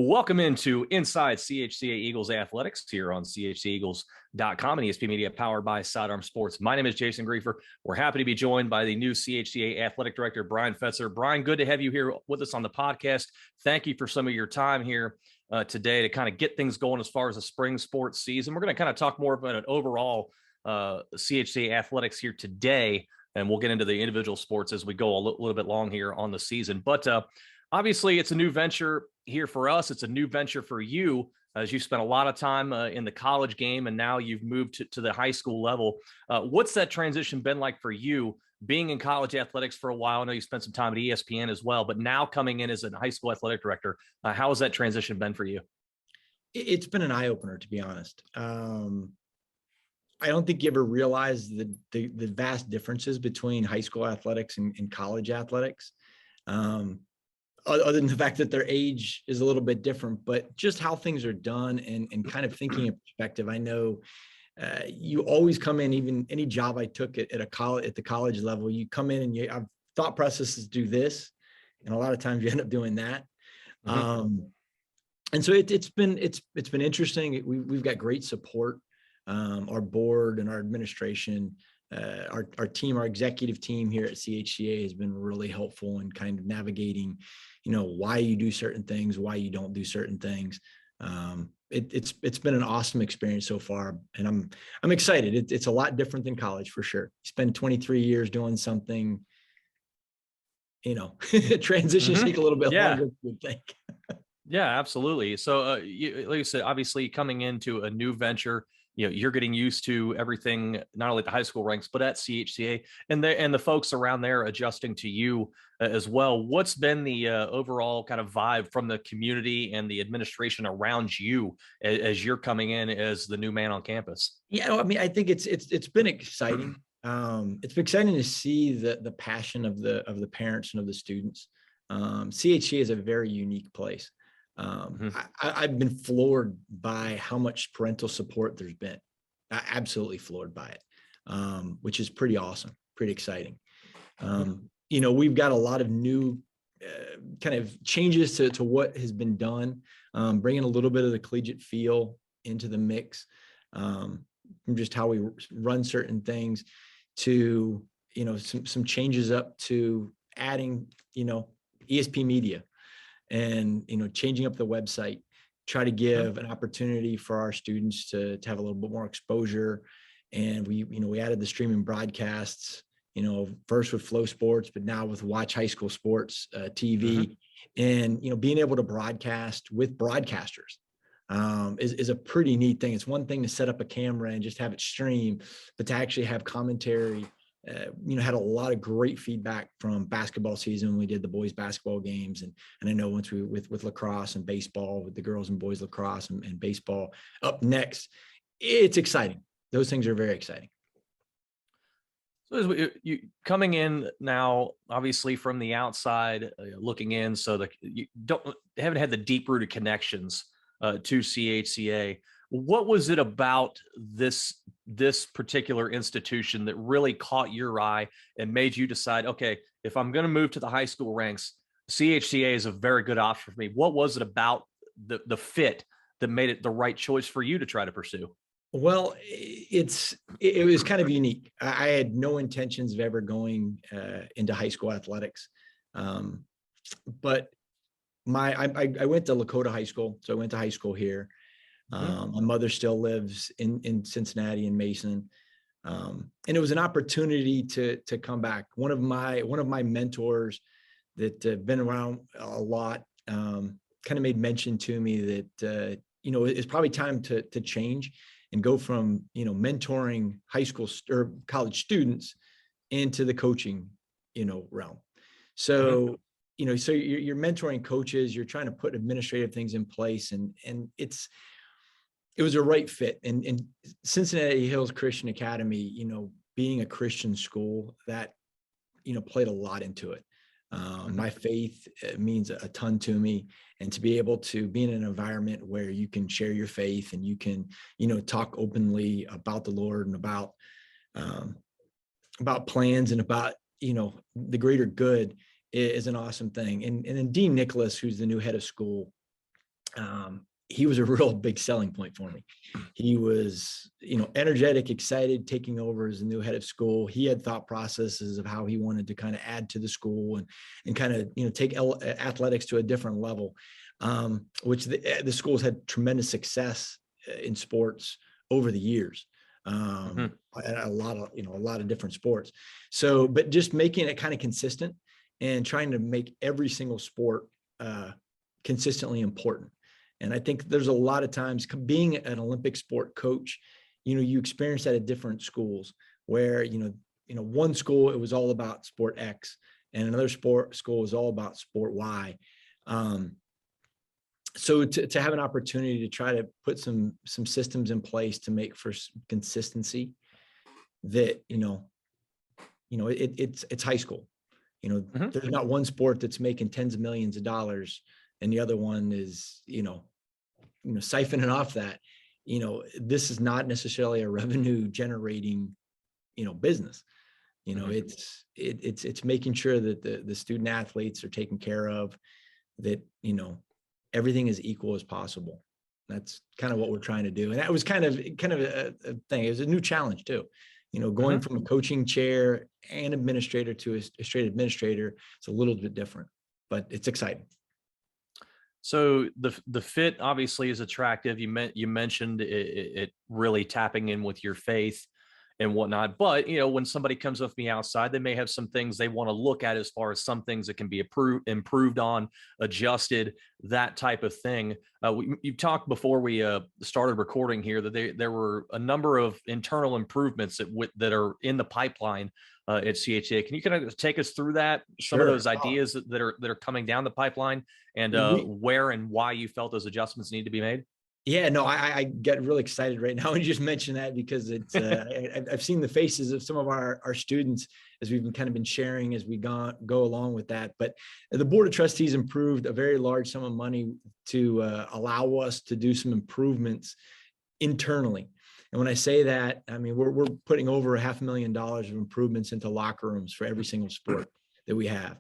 Welcome into Inside CHCA Eagles Athletics here on chcaeagles.com and ESP Media powered by Sidearm Sports. My name is Jason Griefer. We're happy to be joined by the new CHCA Athletic Director, Bryan Fetzer. Bryan, good to have you here with us on the podcast. Thank you for some of your time here today to kind of get things going as far as the spring sports season. We're going to kind of talk more about an overall CHCA athletics here today, and we'll get into the individual sports as we go a little bit long here on the season. But obviously, it's a new venture here for us. It's a new venture for you as you spent a lot of time in the college game, and now you've moved to the high school level. What's that transition been like for you, being in college athletics for a while? I know you spent some time at ESPN as well, but now coming in as a high school athletic director, how has that transition been for you? It's been an eye-opener, to be honest. I don't think you ever realize the vast differences between high school athletics and college athletics. Other than the fact that their age is a little bit different, but just how things are done and kind of thinking in perspective. I know you always come in, even any job I took at the college level, you come in and I've thought processes do this, and a lot of times you end up doing that. And so it's been interesting. We've got great support. Our board and our administration, our team, our executive team here at CHCA has been really helpful in kind of navigating, why you do certain things, why you don't do certain things. It's been an awesome experience so far, and I'm excited. It's a lot different than college for sure. You spend 23 years doing something, transitions take a little bit longer than you think. Yeah, absolutely. So, like you said, obviously coming into a new venture, you're getting used to everything, not only at the high school ranks, but at CHCA, and the folks around there adjusting to you as well. What's been the overall kind of vibe from the community and the administration around you as you're coming in as the new man on campus? Yeah, I mean, I think it's been exciting. It's been exciting to see the passion of the parents and of the students. CHCA is a very unique place. I've been floored by how much parental support there's been. Absolutely floored by it, which is pretty awesome, pretty exciting. We've got a lot of new kind of changes to what has been done, bringing a little bit of the collegiate feel into the mix, from just how we run certain things to, some changes up to adding, ESP media. And, changing up the website, try to give an opportunity for our students to have a little bit more exposure. And we added the streaming broadcasts, first with Flow Sports, but now with Watch High School Sports TV, and, being able to broadcast with broadcasters is a pretty neat thing. It's one thing to set up a camera and just have it stream, but to actually have commentary. Had a lot of great feedback from basketball season when we did the boys basketball games. And I know once we with lacrosse and baseball, with the girls and boys lacrosse and baseball up next, it's exciting. Those things are very exciting. So as you coming in now, obviously from the outside looking in, so you haven't had the deep rooted connections to CHCA. What was it about this particular institution that really caught your eye and made you decide, okay, if I'm going to move to the high school ranks, CHCA is a very good option for me? What was it about the fit that made it the right choice for you to try to pursue? Well, it was kind of unique. I had no intentions of ever going into high school athletics, but I went to Lakota High School, so I went to high school here. My mother still lives in Cincinnati and Mason. And it was an opportunity to come back. One of my mentors that been around a lot, kind of made mention to me that, it's probably time to change and go from, mentoring high school or college students into the coaching, realm. So, so you're mentoring coaches, you're trying to put administrative things in place, and it was a right fit. And Cincinnati Hills Christian Academy, being a Christian school, that, played a lot into it. My faith means a ton to me, and to be able to be in an environment where you can share your faith and you can, talk openly about the Lord and about plans and about, the greater good is an awesome thing. And then Dean Nicholas, who's the new head of school, he was a real big selling point for me. He was, energetic, excited, taking over as the new head of school. He had thought processes of how he wanted to kind of add to the school and kind of, take athletics to a different level, which the schools had tremendous success in sports over the years. A lot of different sports. So, but just making it kind of consistent and trying to make every single sport consistently important. And I think there's a lot of times being an Olympic sport coach, you experience that at different schools where, one school, it was all about sport X, and another school was all about sport Y. So to have an opportunity to try to put some systems in place to make for consistency that, it's high school, there's not one sport that's making tens of millions of dollars and the other one is, siphoning off that, this is not necessarily a revenue generating, business. It's making sure that the student athletes are taken care of, that, everything is equal as possible. That's kind of what we're trying to do. And that was kind of a thing. It was a new challenge too, going from a coaching chair and administrator to a straight administrator. It's a little bit different, but it's exciting. So the fit obviously is attractive. You mentioned it really tapping in with your faith and whatnot. But, when somebody comes with me outside, they may have some things they want to look at as far as some things that can be improved on, adjusted, that type of thing. You talked before we started recording here that there were a number of internal improvements that are in the pipeline at CHCA. Can you kind of take us through that? Some of those ideas that are coming down the pipeline, and where and why you felt those adjustments need to be made? Yeah, no, I get really excited right now when you just mentioned that, because it's I've seen the faces of some of our students as we've been sharing as we go along with that. But the Board of Trustees approved a very large sum of money to allow us to do some improvements internally. And when I say that, I mean we're putting over $500,000 of improvements into locker rooms for every single sport that we have.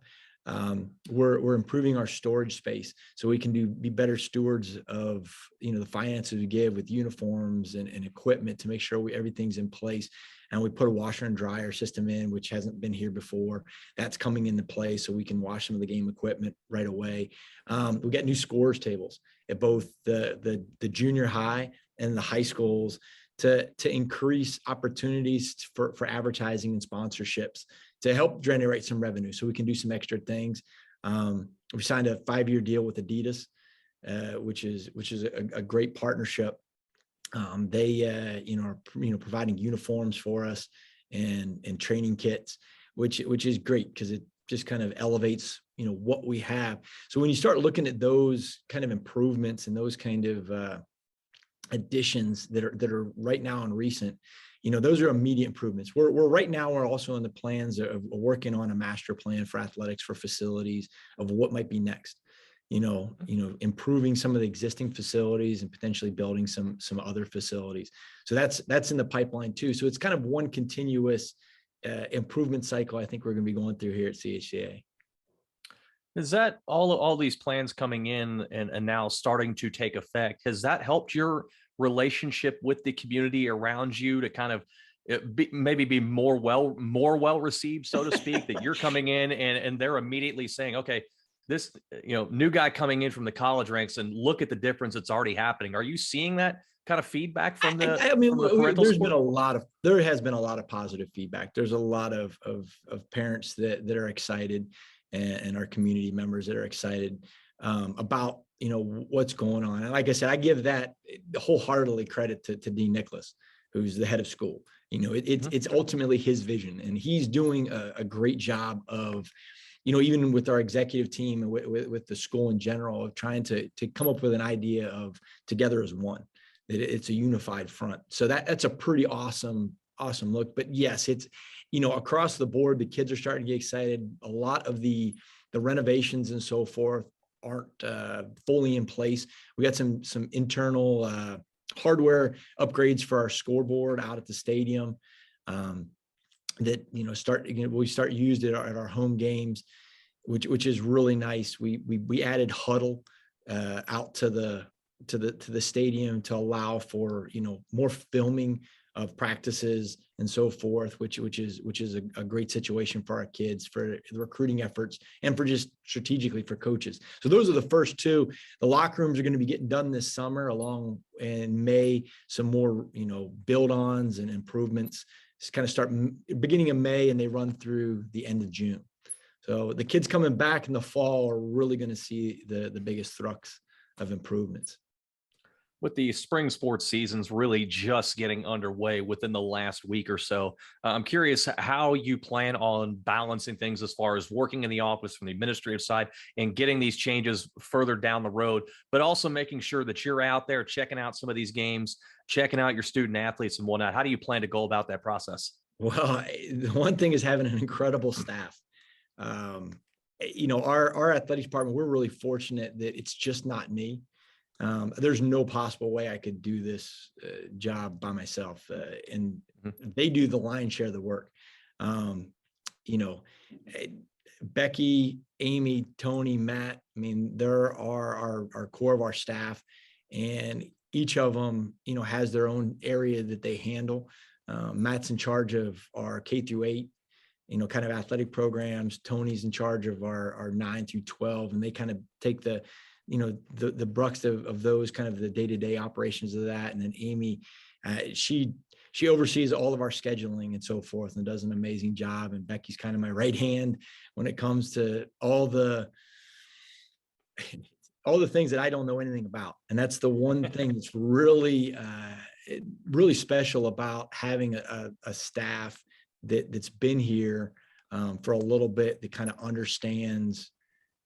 We're improving our storage space so we can be better stewards of, the finances we give with uniforms and equipment to make sure everything's in place. And we put a washer and dryer system in, which hasn't been here before. That's coming into play so we can wash some of the game equipment right away. We got new scores tables at both the junior high and the high schools to increase opportunities for advertising and sponsorships to help generate some revenue so we can do some extra things. We signed a 5-year deal with Adidas, which is a great partnership. They are providing uniforms for us and training kits, which is great because it just kind of elevates what we have. So when you start looking at those kind of improvements and those kind of additions that are right now and recent, those are immediate improvements. We're right now, we're also in the plans of working on a master plan for athletics, for facilities, of what might be next, improving some of the existing facilities and potentially building some other facilities. So that's in the pipeline too. So it's kind of one continuous improvement cycle I think we're going to be going through here at CHCA. Is that all these plans coming in and now starting to take effect? Has that helped your relationship with the community around you to kind of maybe be more well received, so to speak, that you're coming in and they're immediately saying, okay, this, new guy coming in from the college ranks, and look at the difference that's already happening. Are you seeing that kind of feedback from the, there has been a lot of positive feedback. There's a lot of parents that are excited, and our community members that are excited about, what's going on. And like I said, I give that wholeheartedly credit to Dean Nicholas, who's the head of school. It's ultimately his vision, and he's doing a great job of, even with our executive team and with the school in general, of trying to come up with an idea of together as one, that it's a unified front. So that's a pretty awesome look. But yes, it's, across the board, the kids are starting to get excited. A lot of the renovations and so forth aren't fully in place. We got some internal hardware upgrades for our scoreboard out at the stadium that we start used at our home games, which is really nice. We added Huddle out to the stadium to allow for, more filming of practices and so forth, which is a great situation for our kids, for the recruiting efforts, and for just strategically for coaches. So those are the first two. The locker rooms are going to be getting done this summer, along in May, some more, build-ons and improvements. Just kind of start beginning of May, and they run through the end of June. So the kids coming back in the fall are really going to see the biggest thrust of improvements. With the spring sports seasons really just getting underway within the last week or so, I'm curious how you plan on balancing things as far as working in the office from the administrative side and getting these changes further down the road, but also making sure that you're out there checking out some of these games, checking out your student athletes and whatnot. How do you plan to go about that process? Well, the one thing is having an incredible staff. Our athletics department, we're really fortunate that it's just not me. There's no possible way I could do this job by myself. And they do the lion's share of the work. Becky, Amy, Tony, Matt, I mean, there are our core of our staff, and each of them, has their own area that they handle. Matt's in charge of our K through 8, kind of athletic programs. Tony's in charge of our 9 through 12, and they kind of take the brunt of those, kind of the day-to-day operations of that. And then Amy, she oversees all of our scheduling and so forth, and does an amazing job. And Becky's kind of my right hand when it comes to all the things that I don't know anything about. And that's the one thing that's really special about having a staff that's been here for a little bit, that kind of understands,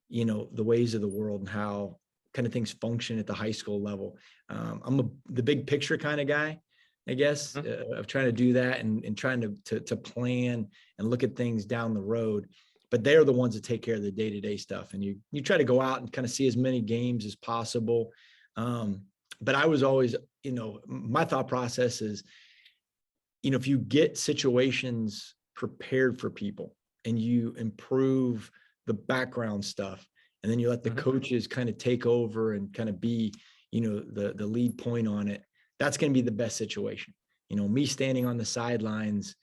the ways of the world and how kind of things function at the high school level. I'm the big picture kind of guy, I guess, of trying to do that and trying to plan and look at things down the road. But they're the ones that take care of the day-to-day stuff. And you try to go out and kind of see as many games as possible. But I was always, my thought process is, if you get situations prepared for people and you improve the background stuff, and then you let the coaches kind of take over and kind of be, the lead point on it, that's going to be the best situation. Me standing on the sidelines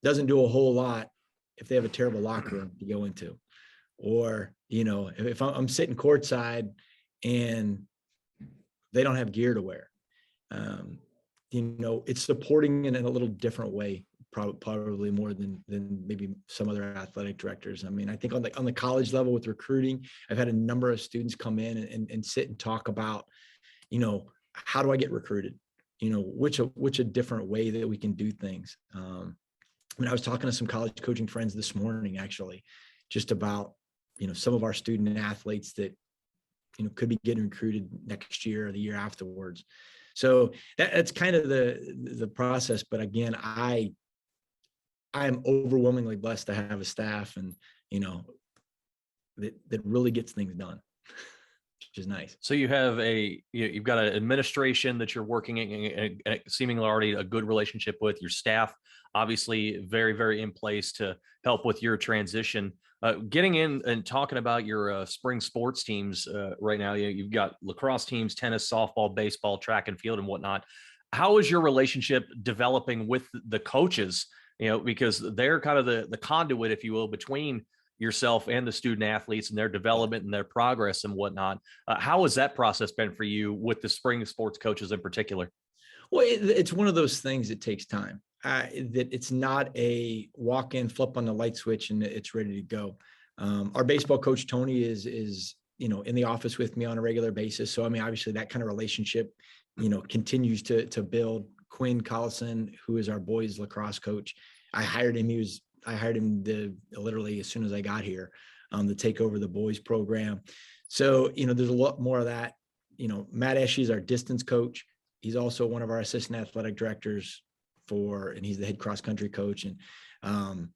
doesn't do a whole lot if they have a terrible locker room to go into, or, if I'm sitting courtside and they don't have gear to wear. It's supporting in a little different way, probably more than maybe some other athletic directors. I mean, I think on the college level with recruiting, I've had a number of students come in and sit and talk about, how do I get recruited? Which a different way that we can do things. I was talking to some college coaching friends this morning, actually, just about, some of our student athletes that, could be getting recruited next year or the year afterwards. So that's kind of the process. But again, I am overwhelmingly blessed to have a staff and, that really gets things done, which is nice. So you have you've got an administration that you're working in, seemingly already a good relationship with your staff, obviously very, very in place to help with your transition. Getting in and talking about your spring sports teams right now, you've got lacrosse teams, tennis, softball, baseball, track and field and whatnot. How is your relationship developing with the coaches? Because they're kind of the conduit, if you will, between yourself and the student athletes and their development and their progress and whatnot. How has that process been for you with the spring sports coaches in particular? Well, it's one of those things that takes time. That it's not a walk in, flip on the light switch, and it's ready to go. Our baseball coach, Tony, is in the office with me on a regular basis. So, I mean, obviously that kind of relationship, continues to build. Quinn Collison, who is our boys lacrosse coach, I hired him literally as soon as I got here, to take over the boys program. So, there's a lot more of that. Matt Eshe is our distance coach. He's also one of our assistant athletic directors and he's the head cross country coach. And,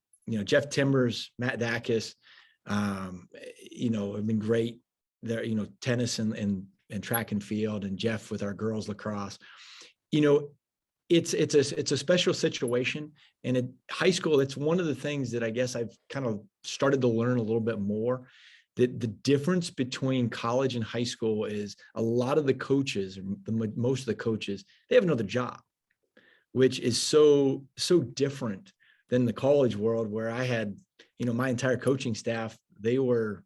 Jeff Timbers, Matt Dacus, have been great there, tennis and track and field, and Jeff with our girls lacrosse. It's a special situation. And at high school, it's one of the things that I guess I've kind of started to learn a little bit more, The difference between college and high school is a lot of the coaches, most of the coaches, they have another job, which is so different than the college world, where I had, my entire coaching staff, they were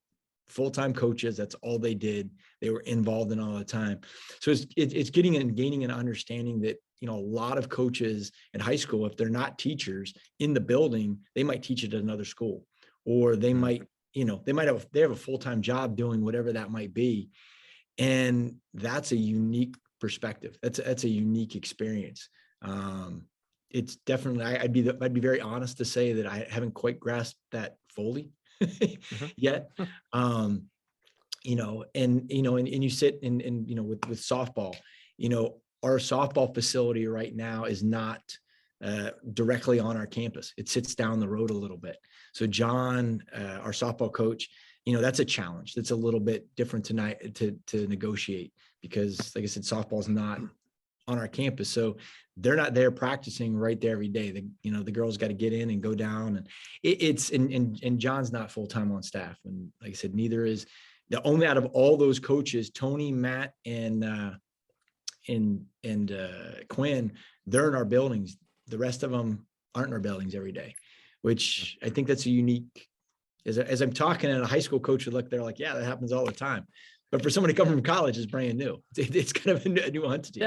full-time coaches. That's all they did. They were involved in all the time. So it's getting and gaining an understanding that, a lot of coaches in high school, if they're not teachers in the building, they might teach it at another school, or they might, they have a full-time job doing whatever that might be. And that's a unique perspective. That's a unique experience. It's definitely, I'd be very honest to say that I haven't quite grasped that fully yet. And you sit and with softball, our softball facility right now is not directly on our campus. It sits down the road a little bit. So John, our softball coach, that's a challenge. That's a little bit different tonight to negotiate, because like I said, softball's not on our campus. So they're not there practicing right there every day. The girls got to get in and go down, and and John's not full-time on staff. And like I said, neither is the only out of all those coaches, Tony, Matt, and Quinn, they're in our buildings. The rest of them aren't in our buildings every day, which I think that's a unique, as I'm talking, and a high school coach would look, they're like, yeah, that happens all the time. But for somebody coming from college, it's brand new. It's kind of a new entity.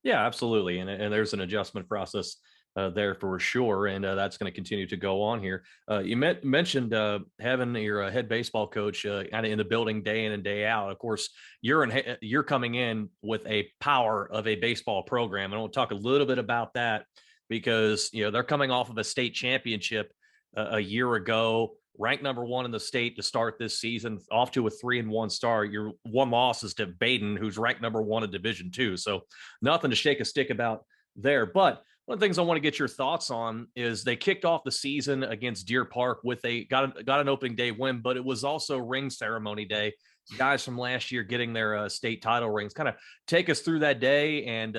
Yeah, absolutely. And there's an adjustment process there for sure. And that's going to continue to go on here. You mentioned having your head baseball coach kind of in the building day in and day out. Of course, you're coming in with a power of a baseball program. And we'll talk a little bit about that, because, they're coming off of a state championship a year ago, ranked number 1 in the state to start this season, off to a 3-1 start. Your one loss is to Baden, who's ranked number 1 in Division II. So nothing to shake a stick about there. But one of the things I want to get your thoughts on is they kicked off the season against Deer Park with got an opening day win, but it was also ring ceremony day. Guys from last year getting their state title rings. Kind of take us through that day, and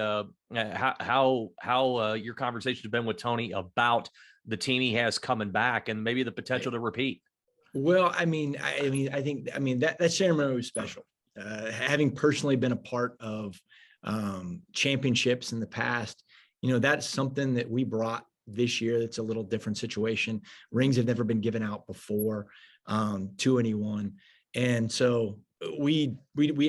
how your conversation has been with Tony about the team he has coming back, and maybe the potential to repeat. Well, I think that ceremony was special. Having personally been a part of championships in the past, that's something that we brought this year. That's a little different situation. Rings have never been given out before to anyone. And so we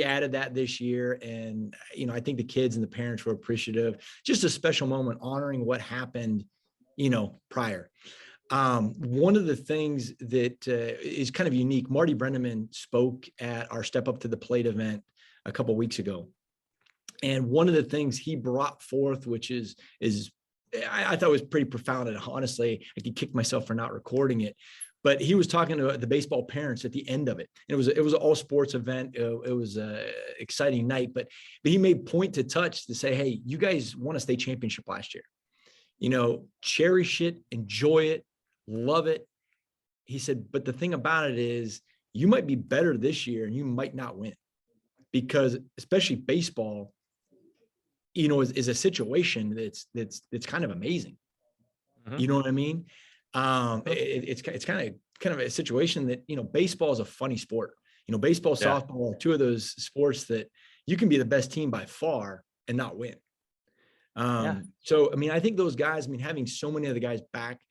added that this year. And, I think the kids and the parents were appreciative. Just a special moment honoring what happened, prior. One of the things that is kind of unique, Marty Brenneman spoke at our Step Up to the Plate event a couple of weeks ago. And one of the things he brought forth, which is I thought was pretty profound, and honestly, I could kick myself for not recording it. But he was talking to the baseball parents at the end of it. It was an all sports event. It was an exciting night, but he made point to touch to say, hey, you guys won a state championship last year. Cherish it, enjoy it, love it. He said, but the thing about it is you might be better this year and you might not win, because especially baseball, is a situation that's kind of amazing. Mm-hmm. You know what I mean? It's kind of a situation that, baseball is a funny sport. Baseball, softball are two of those sports that you can be the best team by far and not win. So, I think those guys, having so many of the guys back,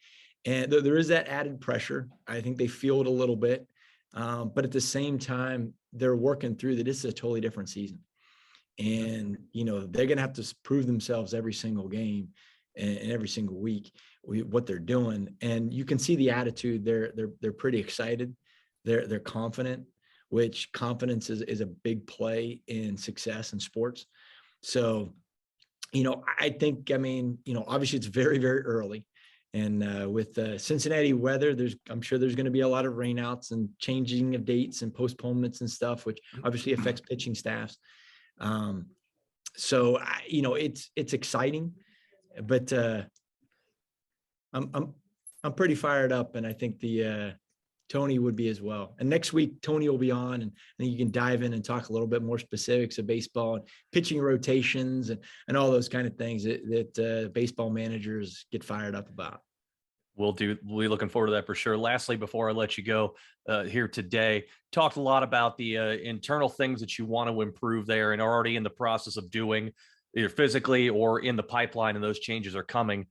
and there is that added pressure. I think they feel it a little bit. But at the same time, they're working through that. It's a totally different season. And, they're going to have to prove themselves every single game and every single week, what they're doing. And you can see the attitude. They're pretty excited. They're confident, which confidence is a big play in success in sports. So, I think, obviously it's very, very early. And with Cincinnati weather, I'm sure there's going to be a lot of rainouts and changing of dates and postponements and stuff, which obviously affects pitching staffs. So it's exciting, but I'm pretty fired up, and I think the Tony would be as well. And next week Tony will be on, and I think you can dive in and talk a little bit more specifics of baseball and pitching rotations and all those kind of things that baseball managers get fired up about. We'll looking forward to that for sure. Lastly, before I let you go here today, talked a lot about the internal things that you want to improve there and are already in the process of doing, either physically or in the pipeline, and those changes are coming.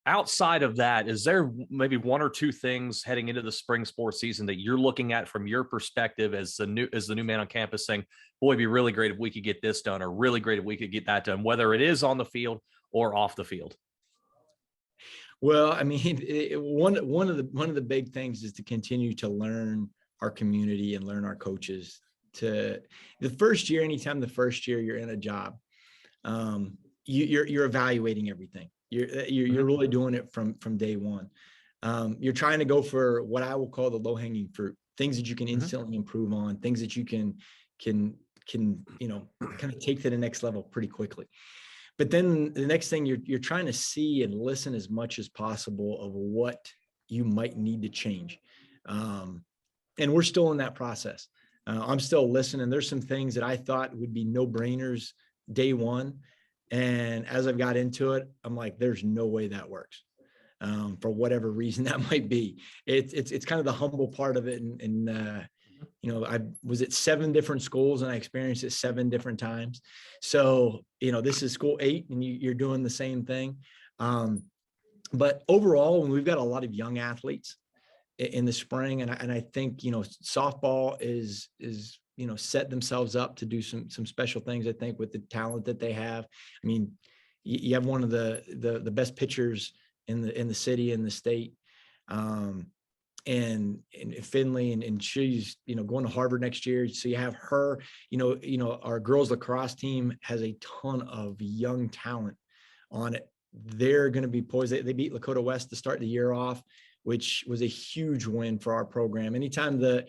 Outside of that, is there maybe one or two things heading into the spring sports season that you're looking at from your perspective as the new man on campus, saying, boy, it'd be really great if we could get this done, or really great if we could get that done, whether it is on the field or off the field? Well, I mean, one of the big things is to continue to learn our community and learn our coaches. To the first year, anytime the first year you're in a job, you're evaluating everything. You're really doing it from day one. You're trying to go for what I will call the low hanging fruit, things that you can instantly improve on, things that you can kind of take to the next level pretty quickly. But then the next thing you're trying to see and listen as much as possible of what you might need to change. And we're still in that process. I'm still listening. There's some things that I thought would be no brainers day one. And as I've got into it, I'm like, there's no way that works. For whatever reason that might be. It's kind of the humble part of it. And I was at 7 different schools and I experienced it 7 different times. So, this is school 8 and you're doing the same thing. But overall, when we've got a lot of young athletes in the spring, and I think, softball is set themselves up to do some special things, I think, with the talent that they have. I mean, you have one of the best pitchers in the city, in the state. And Finley, and she's, going to Harvard next year. So you have her, our girls lacrosse team has a ton of young talent on it. They're going to be poised. They beat Lakota West to start the year off, which was a huge win for our program. Anytime the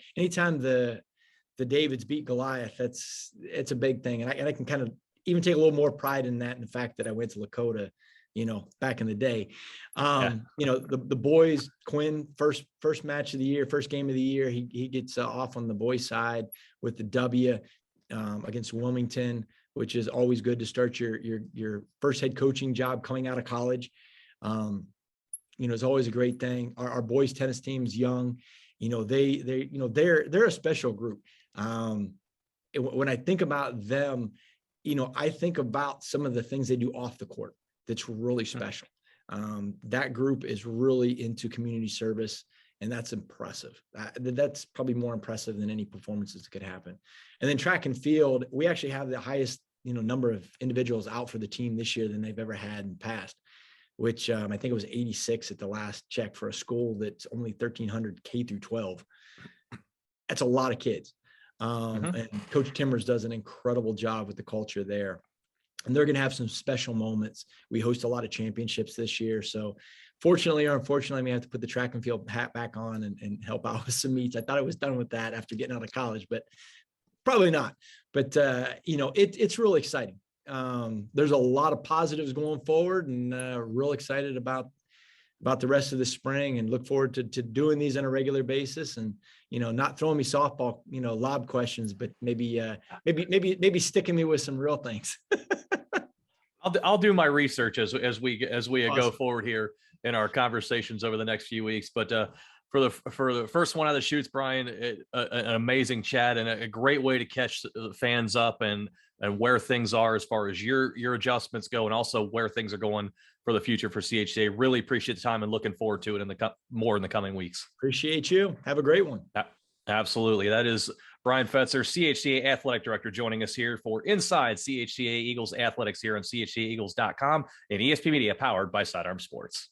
Davids beat Goliath, it's a big thing. And I can kind of even take a little more pride in that, in the fact that I went to Lakota, back in the day. The boys, Quinn, first match of the year, first game of the year, he gets off on the boys side with the W against Wilmington, which is always good to start your first head coaching job coming out of college. It's always a great thing. Our boys tennis team's young. They're a special group. When I think about them, I think about some of the things they do off the court that's really special. That group is really into community service, and that's impressive. That's probably more impressive than any performances that could happen. And then track and field, we actually have the highest, number of individuals out for the team this year than they've ever had in the past, which I think it was 86 at the last check for a school that's only 1,300 K through 12. That's a lot of kids. And Coach Timbers does an incredible job with the culture there. And they're going to have some special moments. We host a lot of championships this year. So fortunately or unfortunately, I may have to put the track and field hat back on and help out with some meets. I thought I was done with that after getting out of college, but probably not. But, it's really exciting. There's a lot of positives going forward, and real excited about the rest of the spring, and look forward to doing these on a regular basis, and, not throwing me softball, lob questions, but maybe sticking me with some real things. I'll do my research as we Awesome. Go forward here in our conversations over the next few weeks. But for the first one out of the shoots, Bryan, an amazing chat and a great way to catch the fans up and where things are as far as your adjustments go, and also where things are going for the future for CHCA. Really appreciate the time and looking forward to it more in the coming weeks. Appreciate you. Have a great one. Absolutely. That is Bryan Fetzer, CHCA Athletic Director, joining us here for Inside CHCA Eagles Athletics here on CHCAEagles.com and ESP Media, powered by Sidearm Sports.